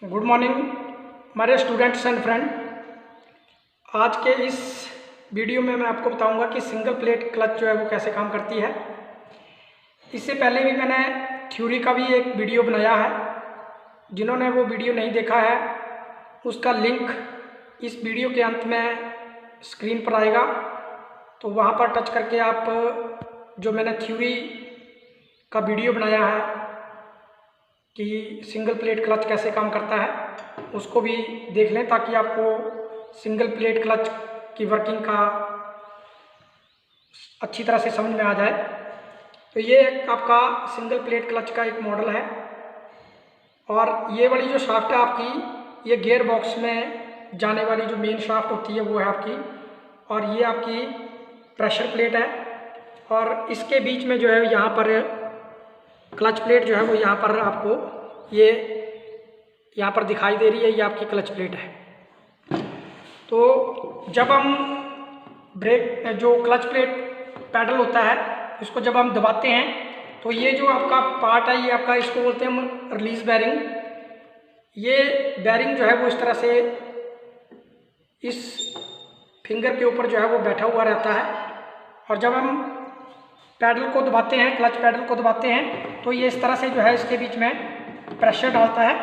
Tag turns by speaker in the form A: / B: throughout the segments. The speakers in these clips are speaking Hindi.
A: गुड मॉर्निंग हमारे स्टूडेंट्स एंड फ्रेंड। आज के इस वीडियो में मैं आपको बताऊंगा कि सिंगल प्लेट क्लच जो है वो कैसे काम करती है। इससे पहले भी मैंने थ्योरी का भी एक वीडियो बनाया है। जिन्होंने वो वीडियो नहीं देखा है उसका लिंक इस वीडियो के अंत में स्क्रीन पर आएगा, तो वहाँ पर टच करके आप जो मैंने थ्योरी का वीडियो बनाया है कि सिंगल प्लेट क्लच कैसे काम करता है उसको भी देख लें, ताकि आपको सिंगल प्लेट क्लच की वर्किंग का अच्छी तरह से समझ में आ जाए। तो ये एक आपका सिंगल प्लेट क्लच का एक मॉडल है, और ये वाली जो शाफ्ट है आपकी, ये गियर बॉक्स में जाने वाली जो मेन शाफ्ट होती है वो है आपकी, और ये आपकी प्रेशर प्लेट है। और इसके बीच में जो है यहाँ पर क्लच प्लेट जो है वो यहाँ पर आपको ये यहाँ पर दिखाई दे रही है, ये आपकी क्लच प्लेट है। तो जब हम ब्रेक जो क्लच प्लेट पैडल होता है इसको जब हम दबाते हैं तो ये जो आपका पार्ट है ये आपका, इसको बोलते हैं हम रिलीज बैरिंग। ये बैरिंग जो है वो इस तरह से इस फिंगर के ऊपर जो है वो बैठा हुआ रहता है, और जब हम पैडल को दबाते हैं, क्लच पैडल को दबाते हैं, तो ये इस तरह से जो है इसके बीच में प्रेशर डालता है,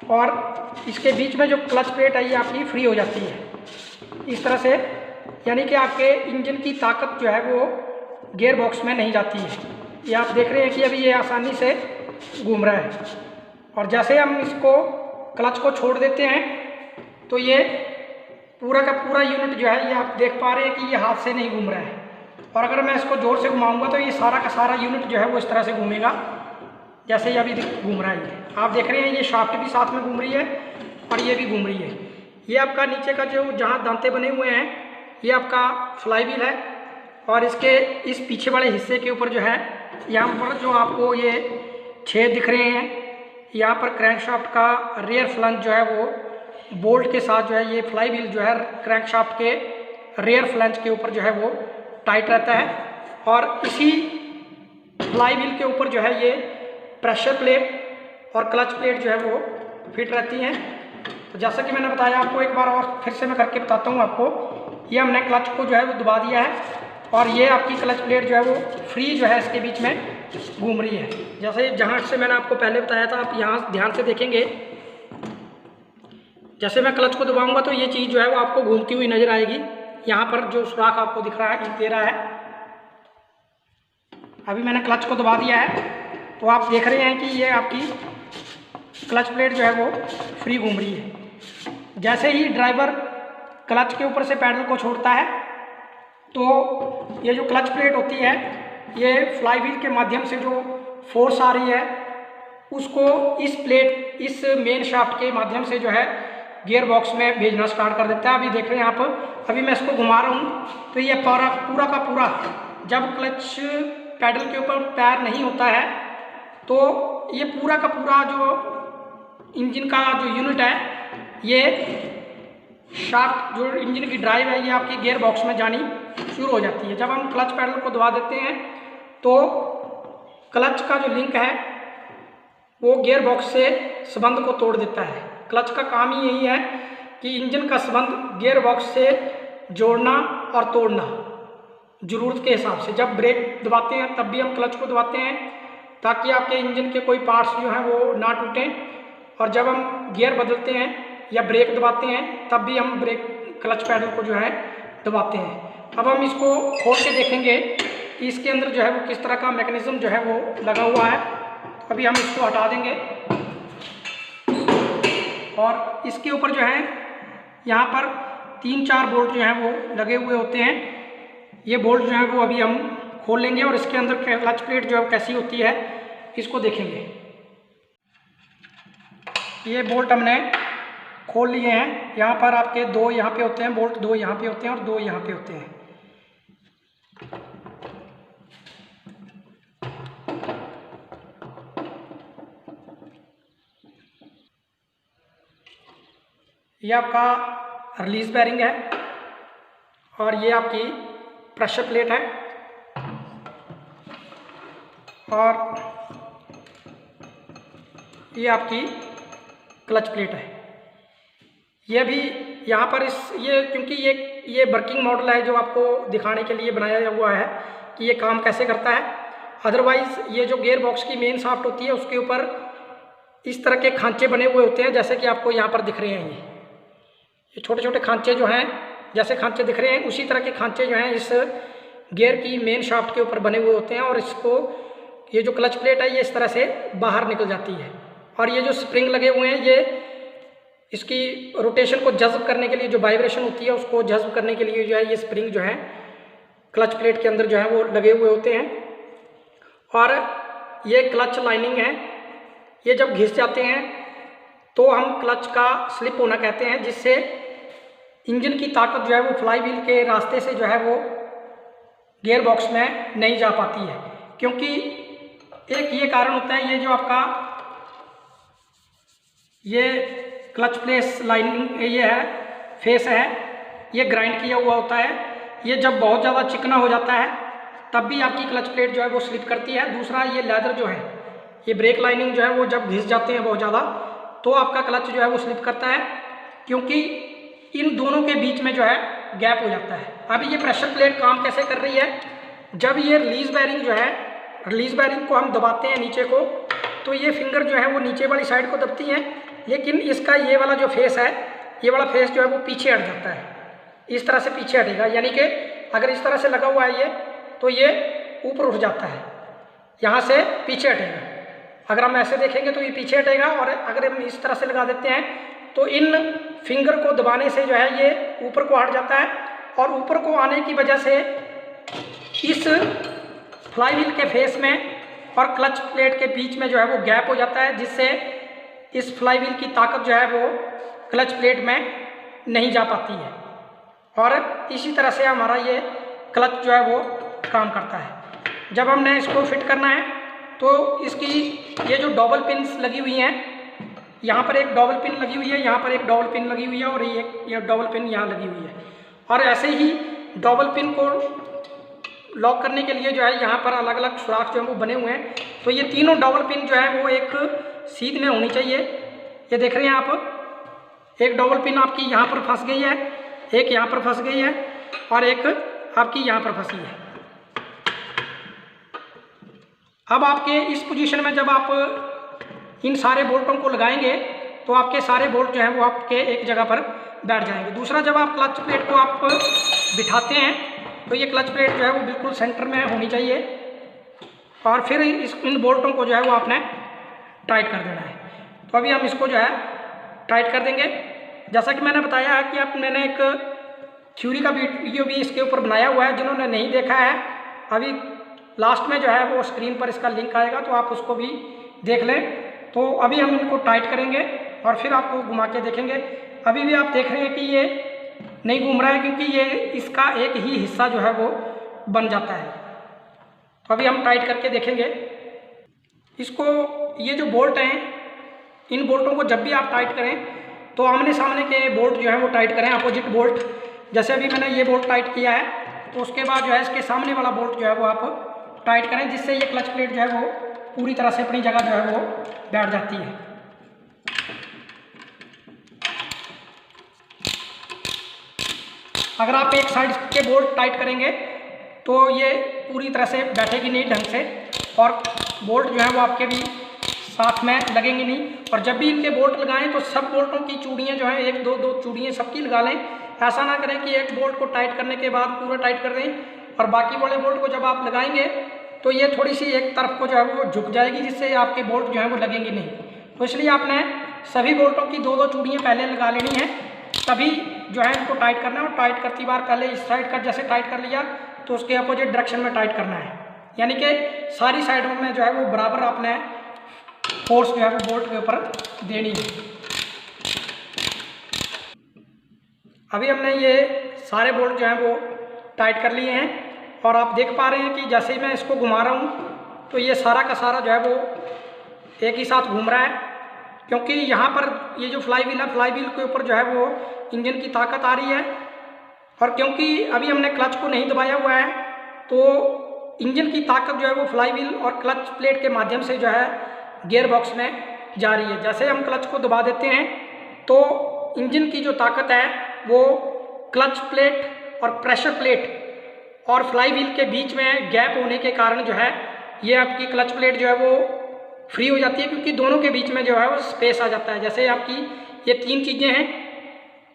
A: और इसके बीच में जो क्लच प्लेट है ये आपकी फ्री हो जाती है इस तरह से। यानी कि आपके इंजन की ताकत जो है वो गियर बॉक्स में नहीं जाती है। ये आप देख रहे हैं कि अभी ये आसानी से घूम रहा है, और जैसे हम इसको क्लच को छोड़ देते हैं तो ये पूरा का पूरा यूनिट जो है ये आप देख पा रहे हैं कि ये हाथ से नहीं घूम रहा है। और अगर मैं इसको जोर से घुमाऊंगा तो ये सारा का सारा यूनिट जो है वो इस तरह से घूमेगा जैसे ये अभी घूम रहा है। ये आप देख रहे हैं ये शाफ्ट भी साथ में घूम रही है और ये भी घूम रही है। ये आपका नीचे का जो जहाँ दांते बने हुए हैं ये आपका फ्लाई व्हील है, और इसके इस पीछे वाले हिस्से के ऊपर जो है यहाँ पर जो आपको ये छेद दिख रहे हैं, यहाँ पर क्रैंकशाफ्ट का रियर फ्लंज जो है वो बोल्ट के साथ जो है ये फ्लाई व्हील जो है क्रैंकशाफ्ट के रियर फ्लंज के ऊपर जो है वो टाइट रहता है, और इसी फ्लाई व्हील के ऊपर जो है ये प्रेशर प्लेट और क्लच प्लेट जो है वो फिट रहती हैं। तो जैसा कि मैंने बताया आपको, एक बार और फिर से मैं करके बताता हूँ आपको। ये हमने क्लच को जो है वो दबा दिया है, और ये आपकी क्लच प्लेट जो है वो फ्री जो है इसके बीच में घूम रही है। जैसे जहाँ से मैंने आपको पहले बताया था, आप यहाँ ध्यान से देखेंगे, जैसे मैं क्लच को दबाऊंगा तो ये चीज़ जो है वो आपको घूमती हुई नजर आएगी। यहाँ पर जो सुराख आपको दिख रहा है, दे रहा है, अभी मैंने क्लच को दबा दिया है तो आप देख रहे हैं कि ये आपकी क्लच प्लेट जो है वो फ्री घूम रही है। जैसे ही ड्राइवर क्लच के ऊपर से पैडल को छोड़ता है तो ये जो क्लच प्लेट होती है ये फ्लाई व्हील के माध्यम से जो फोर्स आ रही है उसको इस मेन शाफ्ट के माध्यम से जो है गियर बॉक्स में भेजना स्टार्ट कर देता है। अभी देख रहे हैं आप, अभी मैं इसको घुमा रहा हूँ तो ये पूरा का पूरा, जब क्लच पैडल के ऊपर पैर नहीं होता है तो ये पूरा का पूरा जो इंजन का जो यूनिट है, ये शाफ्ट जो इंजन की ड्राइव है ये आपकी गियर बॉक्स में जानी शुरू हो जाती है। जब हम क्लच पैडल को दबा देते हैं तो क्लच का जो लिंक है वो गियर बॉक्स से संबंध को तोड़ देता है। क्लच का काम ही यही है कि इंजन का संबंध गियर बॉक्स से जोड़ना और तोड़ना ज़रूरत के हिसाब से। जब ब्रेक दबाते हैं तब भी हम क्लच को दबाते हैं ताकि आपके इंजन के कोई पार्ट्स जो हैं वो ना टूटें, और जब हम गियर बदलते हैं या ब्रेक दबाते हैं तब भी हम क्लच पैडल को जो है दबाते हैं। अब हम इसको खोल के देखेंगे कि इसके अंदर जो है वो किस तरह का मैकेनिज्म जो है वो लगा हुआ है। अभी हम इसको हटा देंगे, और इसके ऊपर जो है यहाँ पर 3-4 बोल्ट जो हैं वो लगे हुए होते हैं। ये बोल्ट जो है वो अभी हम खोल लेंगे और इसके अंदर क्लच प्लेट जो है कैसी होती है इसको देखेंगे। ये बोल्ट हमने खोल लिए हैं। यहाँ पर आपके 2 यहाँ पे होते हैं बोल्ट, 2 यहाँ पे होते हैं और 2 यहाँ पे होते हैं। ये आपका रिलीज बैरिंग है, और ये आपकी प्रेशर प्लेट है, और ये आपकी क्लच प्लेट है। ये भी यहाँ पर क्योंकि ये वर्किंग मॉडल है जो आपको दिखाने के लिए बनाया हुआ है कि ये काम कैसे करता है। अदरवाइज़ ये जो गियर बॉक्स की मेन शाफ्ट होती है उसके ऊपर इस तरह के खांचे बने हुए होते हैं, जैसे कि आपको यहाँ पर दिख रहे हैं। ये छोटे छोटे खांचे जो हैं, जैसे खांचे दिख रहे हैं उसी तरह के खांचे जो हैं इस गियर की मेन शाफ्ट के ऊपर बने हुए होते हैं, और इसको ये जो क्लच प्लेट है ये इस तरह से बाहर निकल जाती है। और ये जो स्प्रिंग लगे हुए हैं ये इसकी रोटेशन को जज्ब करने के लिए, जो वाइब्रेशन होती है उसको जज्ब करने के लिए जो है ये स्प्रिंग जो है क्लच प्लेट के अंदर जो है वो लगे हुए होते हैं। और ये क्लच लाइनिंग है, ये जब घिस जाते हैं तो हम क्लच का स्लिप होना कहते हैं, जिससे इंजन की ताकत जो है वो फ्लाई व्हील के रास्ते से जो है वो गियर बॉक्स में नहीं जा पाती है। क्योंकि एक ये कारण होता है, ये जो आपका ये क्लच प्लेस लाइनिंग ये है, फेस है, ये ग्राइंड किया हुआ होता है। ये जब बहुत ज़्यादा चिकना हो जाता है तब भी आपकी क्लच प्लेट जो है वो स्लिप करती है। दूसरा ये लेदर जो है, ये ब्रेक लाइनिंग जो है वो जब घिस जाते हैं बहुत ज़्यादा तो आपका क्लच जो है वो स्लिप करता है, क्योंकि इन दोनों के बीच में जो है गैप हो जाता है। अभी ये प्रेशर प्लेट काम कैसे कर रही है, जब ये रिलीज बेयरिंग जो है, रिलीज बेयरिंग को हम दबाते हैं नीचे को, तो ये फिंगर जो है वो नीचे वाली साइड को दबती हैं, लेकिन इसका ये वाला जो फेस है, ये वाला फेस जो है वो पीछे हट जाता है, इस तरह से पीछे हटेगा। यानी कि अगर इस तरह से लगा हुआ है ये, तो ये ऊपर उठ जाता है, यहाँ से पीछे हटेगा। अगर हम ऐसे देखेंगे तो ये पीछे हटेगा, और अगर हम इस तरह से लगा देते हैं तो इन फिंगर को दबाने से जो है ये ऊपर को हट जाता है, और ऊपर को आने की वजह से इस फ्लाई व्हील के फेस में और क्लच प्लेट के बीच में जो है वो गैप हो जाता है, जिससे इस फ्लाई व्हील की ताकत जो है वो क्लच प्लेट में नहीं जा पाती है, और इसी तरह से हमारा ये क्लच जो है वो काम करता है। जब हमने इसको फिट करना है तो इसकी ये जो डबल पिन्स लगी हुई हैं, यहाँ पर एक डबल पिन लगी हुई है, यहाँ पर एक डबल पिन लगी हुई है, और ये डबल पिन यहाँ लगी हुई है। और ऐसे ही डबल पिन को लॉक करने के लिए जो है यहाँ पर अलग अलग सुराख जो है वो बने हुए हैं। तो ये तीनों डबल पिन जो है वो एक सीध में होनी चाहिए। ये देख रहे हैं आप, एक डबल पिन आपकी यहाँ पर फंस गई है, एक यहाँ पर फंस गई है, और एक आपकी यहाँ पर फंसी है। अब आपके इस पोजीशन में जब आप इन सारे बोल्टों को लगाएंगे तो आपके सारे बोल्ट जो है वो आपके एक जगह पर बैठ जाएंगे। दूसरा, जब आप क्लच प्लेट को आप बिठाते हैं तो ये क्लच प्लेट जो है वो बिल्कुल सेंटर में होनी चाहिए, और फिर इन बोल्टों को जो है वो आपने टाइट कर देना है। तो अभी हम इसको जो है टाइट कर देंगे। जैसा कि मैंने बताया है कि मैंने एक थ्योरी का वीडियो भी इसके ऊपर बनाया हुआ है, जिन्होंने नहीं देखा है अभी लास्ट में जो है वो स्क्रीन पर इसका लिंक आएगा, तो आप उसको भी देख लें। तो अभी हम इनको टाइट करेंगे और फिर आपको घुमा के देखेंगे। अभी भी आप देख रहे हैं कि ये नहीं घूम रहा है, क्योंकि ये इसका एक ही हिस्सा जो है वो बन जाता है। तो अभी हम टाइट करके देखेंगे इसको। ये जो बोल्ट हैं, इन बोल्टों को जब भी आप टाइट करें तो आमने सामने के बोल्ट जो है वो टाइट करें, अपोजिट बोल्ट। जैसे अभी मैंने ये बोल्ट टाइट किया है, तो उसके बाद जो है इसके सामने वाला बोल्ट जो है वो आप टाइट करें, जिससे ये क्लच प्लेट जो है वो पूरी तरह से अपनी जगह जो है वो बैठ जाती है। अगर आप एक साइड के बोल्ट टाइट करेंगे तो ये पूरी तरह से बैठेगी नहीं ढंग से, और बोल्ट जो है वो आपके भी साथ में लगेंगे नहीं। और जब भी इनके बोल्ट लगाएं तो सब बोल्टों की चूड़ियाँ जो हैं, एक दो चूड़ियाँ सबकी लगा लें। ऐसा ना करें कि एक बोल्ट को टाइट करने के बाद पूरा टाइट कर दें, और बाकी वाले बोल्ट को जब आप लगाएंगे तो ये थोड़ी सी एक तरफ को जो है वो झुक जाएगी, जिससे आपके बोल्ट जो है वो लगेंगे नहीं। तो इसलिए आपने सभी बोल्टों की दो चूड़ियाँ पहले लगा लेनी है, तभी जो है इनको टाइट करना है। और टाइट करती बार पहले इस साइड का जैसे टाइट कर लिया तो उसके अपोजिट डायरेक्शन में टाइट करना है, यानी कि सारी साइडों में जो है वो बराबर आपने फोर्स जो है वो बोल्ट के ऊपर देनी है। अभी हमने ये सारे बोल्ट जो हैं वो टाइट कर लिए हैं, और आप देख पा रहे हैं कि जैसे ही मैं इसको घुमा रहा हूँ तो ये सारा का सारा जो है वो एक ही साथ घूम रहा है, क्योंकि यहाँ पर ये जो फ्लाई व्हील है, फ्लाई व्हील के ऊपर जो है वो इंजन की ताकत आ रही है। और क्योंकि अभी हमने क्लच को नहीं दबाया हुआ है तो इंजन की ताकत जो है वो फ्लाई व्हील और क्लच प्लेट के माध्यम से जो है गियर बॉक्स में जा रही है। जैसे हम क्लच को दबा देते हैं तो इंजन की जो ताकत है वो क्लच प्लेट और प्रेशर प्लेट और फ्लाई व्हील के बीच में गैप होने के कारण जो है ये आपकी क्लच प्लेट जो है वो फ्री हो जाती है, क्योंकि दोनों के बीच में जो है वो स्पेस आ जाता है। जैसे आपकी ये 3 चीज़ें हैं,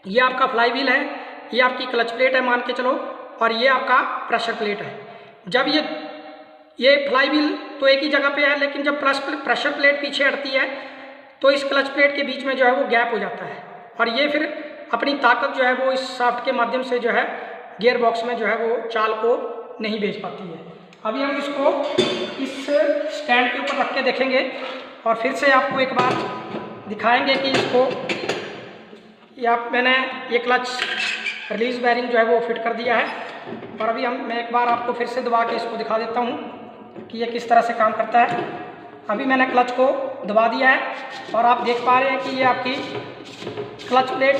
A: ये आपका फ्लाई व्हील है, ये आपकी क्लच प्लेट है मान के चलो, और ये आपका प्रेशर प्लेट है। जब ये फ्लाई व्हील तो एक ही जगह पे है, लेकिन जब प्रेशर प्लेट पीछे हटती है तो इस क्लच प्लेट के बीच में जो है वो गैप हो जाता है, और ये फिर अपनी ताकत जो है वो इस शाफ्ट के माध्यम से जो है गियर बॉक्स में जो है वो चाल को नहीं भेज पाती है। अभी हम इसको इस स्टैंड के ऊपर रख के देखेंगे और फिर से आपको एक बार दिखाएंगे कि इसको मैंने ये क्लच रिलीज बैरिंग जो है वो फिट कर दिया है। और अभी मैं एक बार आपको फिर से दबा के इसको दिखा देता हूँ कि ये किस तरह से काम करता है। अभी मैंने क्लच को दबा दिया है और आप देख पा रहे हैं कि ये आपकी क्लच प्लेट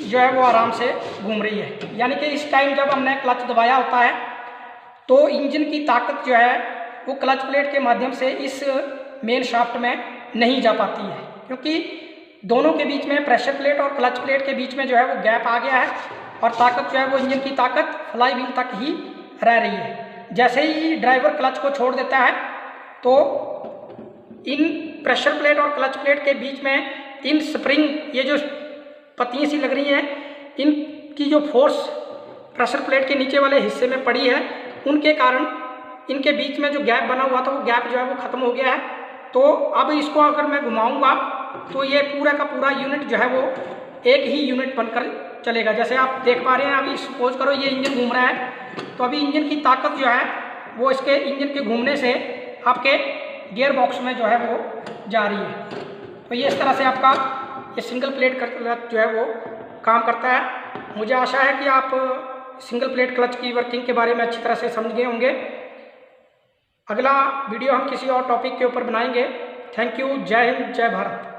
A: जो है वो आराम से घूम रही है। यानी कि इस टाइम जब हमने क्लच दबाया होता है तो इंजन की ताकत जो है वो क्लच प्लेट के माध्यम से इस मेन शाफ्ट में नहीं जा पाती है, क्योंकि दोनों के बीच में प्रेशर प्लेट और क्लच प्लेट के बीच में जो है वो गैप आ गया है और ताकत जो है वो इंजन की ताकत फ्लाई व्हील तक ही रह रही है। जैसे ही ड्राइवर क्लच को छोड़ देता है तो इन प्रेशर प्लेट और क्लच प्लेट के बीच में इन स्प्रिंग, ये जो पत्तियाँ सी लग रही हैं, इनकी जो फोर्स प्रेशर प्लेट के नीचे वाले हिस्से में पड़ी है, उनके कारण इनके बीच में जो गैप बना हुआ था वो गैप जो है वो ख़त्म हो गया है। तो अब इसको अगर मैं घुमाऊंगा तो ये पूरा का पूरा यूनिट जो है वो एक ही यूनिट बनकर चलेगा। जैसे आप देख पा रहे हैं, अभी सपोज करो ये इंजन घूम रहा है तो अभी इंजन की ताकत जो है वो इसके इंजन के घूमने से आपके गियर बॉक्स में जो है वो जा रही है। तो ये इस तरह से आपका ये सिंगल प्लेट क्लच जो है वो काम करता है। मुझे आशा है कि आप सिंगल प्लेट क्लच की वर्किंग के बारे में अच्छी तरह से समझ गए होंगे। अगला वीडियो हम किसी और टॉपिक के ऊपर बनाएंगे। Thank you. जय हिंद, जय भारत।